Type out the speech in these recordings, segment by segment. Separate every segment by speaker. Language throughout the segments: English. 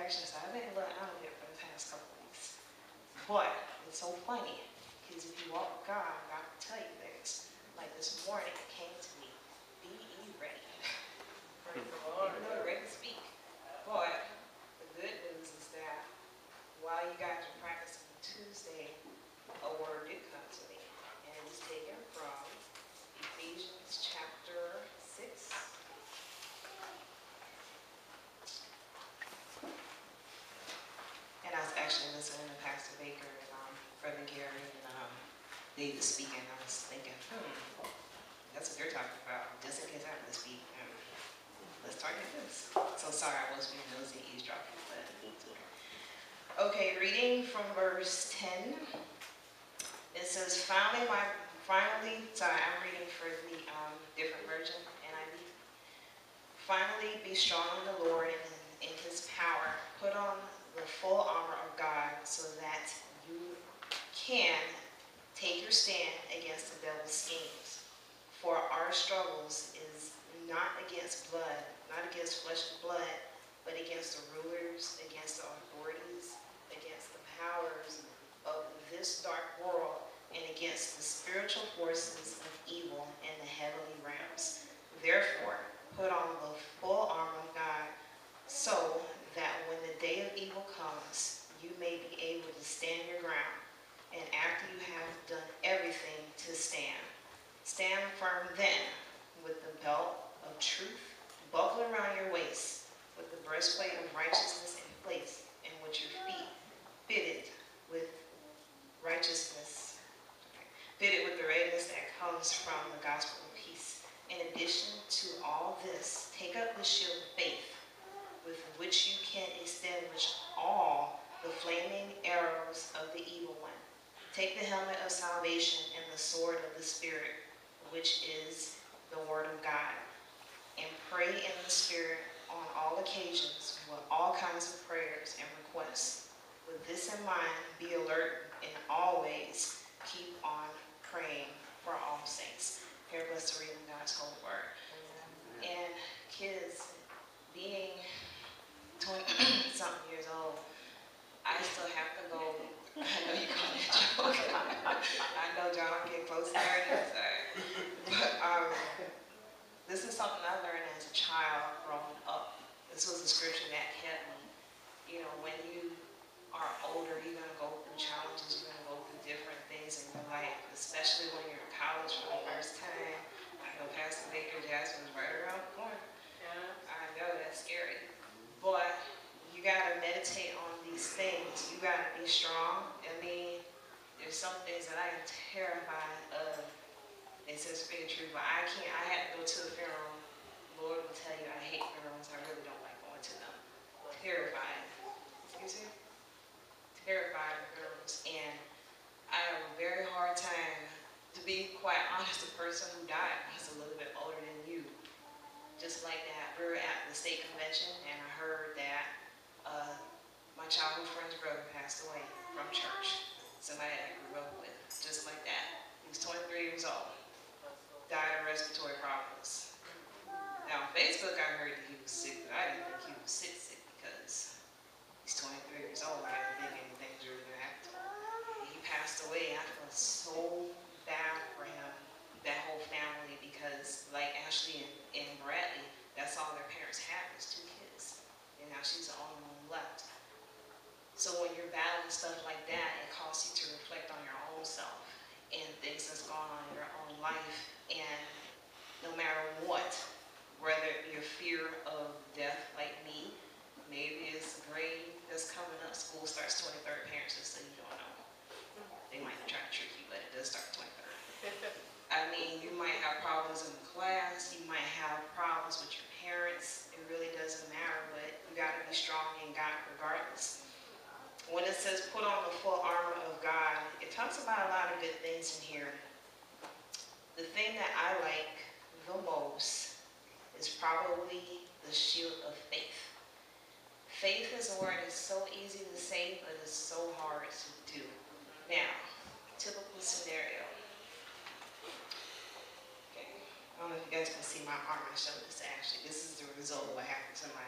Speaker 1: reaction. So I've been a little out of it for the past couple of weeks. But it's so funny because if you walk with God, God will tell you things. Like this morning, it came to me, be ye ready. Even though you're ready to speak. But the good news is that while you guys were practicing Tuesday, a word did come to me. And it was taken from Ephesians chapter 6. And I was actually listening to Pastor Baker and Brother Gary and David speaking. I was thinking, that's what they're talking about. Just in case I have to speak, let's target this. So sorry I was being nosy eavesdropping, but okay, reading from verse 10. It says, finally, sorry, I'm reading for the different version, NIV. Finally, be strong in the Lord and in his power. Put on the full armor of God so that you can take your stand against the devil's schemes. For our struggles is not against blood, not against flesh and blood, but against the rulers, against the authorities, against the powers of this dark world, and against the spiritual forces of evil in the heavenly realms. Therefore, put on the full armor of God, so that when the day of evil comes, you may be able to stand your ground. And after you have done everything to stand, stand firm then, with the belt of truth buckled around your waist, with the breastplate of righteousness in place, and with your feet fitted with righteousness, fitted with the readiness that comes from the gospel of peace. In addition to all this, take up the shield of faith, with which you can extinguish all the flaming arrows of the evil one. Take the helmet of salvation and the sword of the Spirit, which is the word of God, and pray in the Spirit on all occasions with all kinds of prayers and requests. With this in mind, be alert and always keep on praying for all saints. Here, bless the reading of God's holy word. And kids, being 20-something years old, I still have to go. I know you call that joke. I know John get close to 30, but this is something I learned as a child growing up. This was a scripture that kept me. You know, when you are older, you're going to go through challenges, you're going to go through different things in your life, especially when you're in college for the first time. I know Pastor Baker Jasmine's right around the corner. Yeah. I know, that's scary. But you got to meditate on these things. You got to be strong. I mean, there's some things that I am terrified of. It's just being true, but I can't. I had to go to the funeral. Lord will tell you I hate funerals. I really don't like going to them. Terrified. Excuse me? Terrified of funerals. And I have a very hard time, to be quite honest, the person who died was a little bit older than you. Just like that, we were at the state convention, and I heard that my childhood friend's brother passed away from church. Somebody I grew up with, just like that. He was 23 years old. Died of respiratory problems. Now on Facebook I heard that he was sick, but I didn't think he was sick because he's 23 years old. I didn't think anything was really going to happen to him. He passed away, and I felt so bad for him, that whole family, because like Ashley and Bradley, that's all their parents had was 2 kids. And now she's the only one left. So when you're battling stuff like that, it causes you to reflect on your own self and things that's going on in your own life. And no matter what, whether your fear of death like me, maybe it's a grade that's coming up, school starts 23rd, parents just say you don't know. They might try to trick you, but it does start 23rd. I mean, you might have problems in the class, you might have problems with your parents, it really doesn't matter, but you got to be strong in God regardless. When it says put on the full armor of God, it talks about a lot of good things in here. The thing that I like the most is probably the shield of faith. Faith is a word that's so easy to say, but it's so hard to do. Now, typical scenario. Okay, I don't know if you guys can see my arm. I showed this to Ashley. This is the result of what happened to my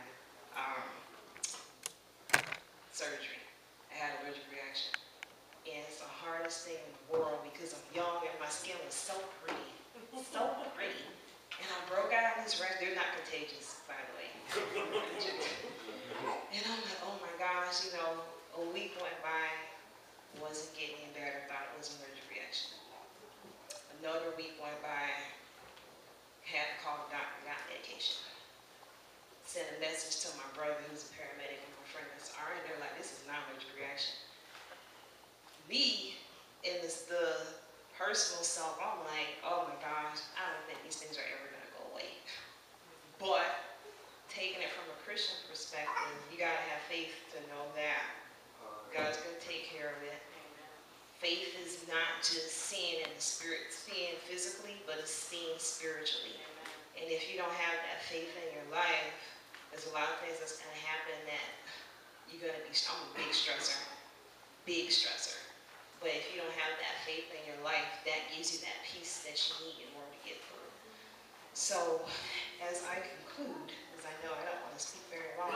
Speaker 1: smartest thing in the world because I'm young and my skin was so pretty. So pretty. And I broke out in these rashes. They're not contagious, by the way. And I'm like, oh my gosh, you know, a week went by, wasn't getting any better, thought it was an allergic reaction. Another week went by, had to call the doctor, got medication. Sent a message to my brother who's a paramedic and my friend that's RN. They're like, this is not an allergic reaction. Me, in the personal self, I'm like, oh my gosh, I don't think these things are ever going to go away. But taking it from a Christian perspective, you got to have faith to know that God's going to take care of it. Faith is not just seeing in the spirit, seeing physically, but it's seeing spiritually. And if you don't have that faith in your life, there's a lot of things that's going to happen that you're going to be, I'm a big stressor. But if you don't have that faith in your life, that gives you that peace that you need in order to get through. So, as I conclude, as I know I don't want to speak very long,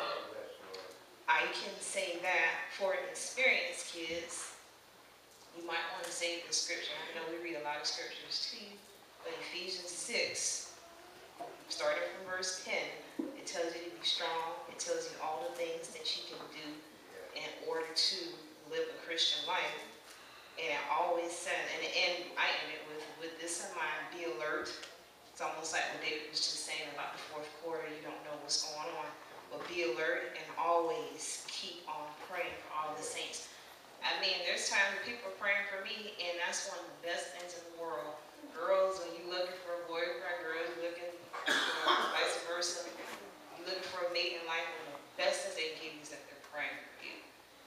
Speaker 1: I can say that for an experienced kids, you might want to save the scripture. I know we read a lot of scriptures too, but Ephesians 6, starting from verse 10, it tells you to be strong. It tells you all the things that you can do in order to live a Christian life. And it always says, and I end it with this in mind, be alert. It's almost like what David was just saying about the fourth quarter, you don't know what's going on. But be alert and always keep on praying for all the saints. I mean, there's times when people are praying for me, and that's one of the best things in the world. Girls, when you're looking for a boyfriend, girls looking, vice versa, you're looking for a mate in life, and the best thing they give you is that they're praying for you.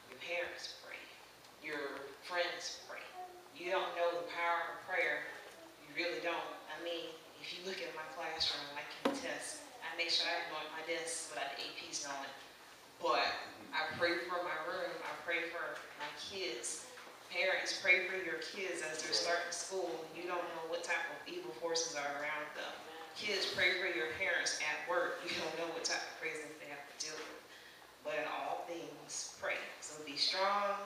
Speaker 1: Your parents pray. Your friends pray. You don't know the power of prayer. You really don't. I mean, if you look at my classroom, I can attest. I make sure I anoint my desk without the APs knowing. But I pray for my room. I pray for my kids. Parents, pray for your kids as they're starting school. You don't know what type of evil forces are around them. Kids, pray for your parents at work. You don't know what type of crazy they have to deal with. But in all things, pray. So be strong.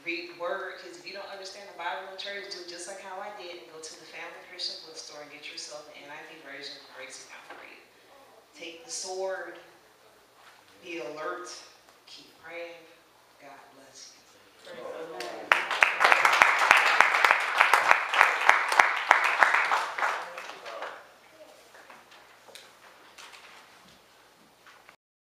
Speaker 1: Read the word, because if you don't understand the Bible in church, do just like how I did and go to the Family Christian bookstore and get yourself an NIV version that breaks it down for you. Take the sword, be alert, keep praying. God bless you.